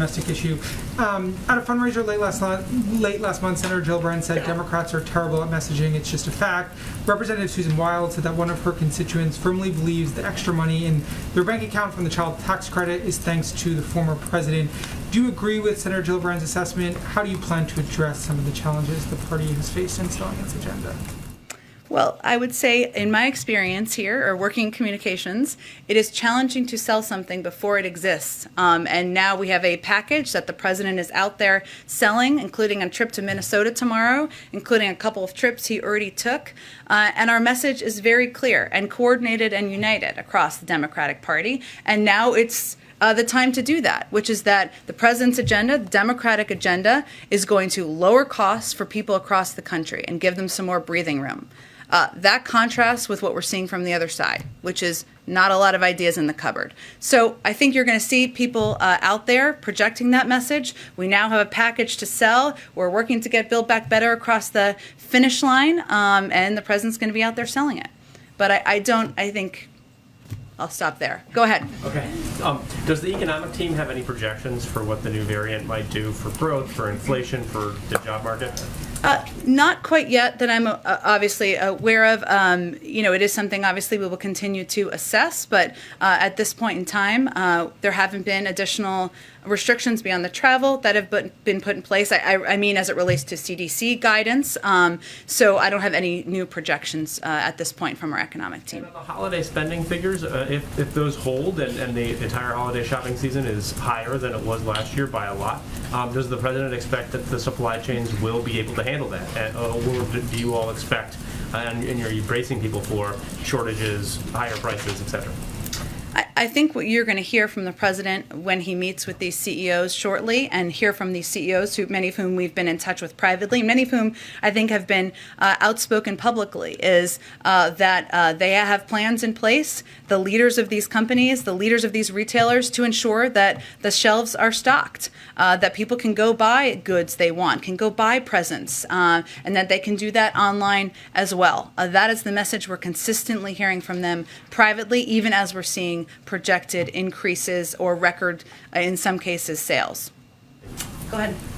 Domestic issue. At a fundraiser late last month, Senator Gillibrand said Democrats are terrible at messaging. It's just a fact. Representative Susan Wild said that one of her constituents firmly believes the extra money in their bank account from the child tax credit is thanks to the former president. Do you agree with Senator Gillibrand's assessment? How do you plan to address some of the challenges the party has faced in selling its agenda? Well, I would say in my experience here, or working in communications, it is challenging to sell something before it exists. And now we have a package that the president is out there selling, including a trip to Minnesota tomorrow, including a couple of trips he already took. And our message is very clear and coordinated and united across the Democratic Party. And now it's the time to do that, which is that the president's agenda, the Democratic agenda, is going to lower costs for people across the country and give them some more breathing room. That contrasts with what we're seeing from the other side, which is not a lot of ideas in the cupboard. So I think you're going to see people out there projecting that message. We now have a package to sell. We're working to get Build Back Better across the finish line, and the president's going to be out there selling it. But I think I'll stop there. Go ahead. Okay. Does the economic team have any projections for what the new variant might do for growth, for inflation, for the job market? Not quite yet that I'm obviously aware of. It is something obviously we will continue to assess, but at this point in time, there haven't been additional restrictions beyond the travel that have been put in place. I mean, as it relates to CDC guidance. So I don't have any new projections at this point from our economic team. And the holiday spending figures, if those hold and the entire holiday shopping season is higher than it was last year by a lot, does the president expect that the supply chains will be able to handle that? Or do you all expect, and you're bracing people for wshortages, higher prices, et cetera? I think what you're going to hear from the president when he meets with these CEOs shortly, and hear from these CEOs, many of whom we've been in touch with privately, many of whom I think have been outspoken publicly, is that they have plans in place, the leaders of these companies, the leaders of these retailers, to ensure that the shelves are stocked, that people can go buy goods they want, can go buy presents, and that they can do that online as well. That is the message we're consistently hearing from them privately, even as we're seeing projected increases or record, in some cases, sales. Go ahead.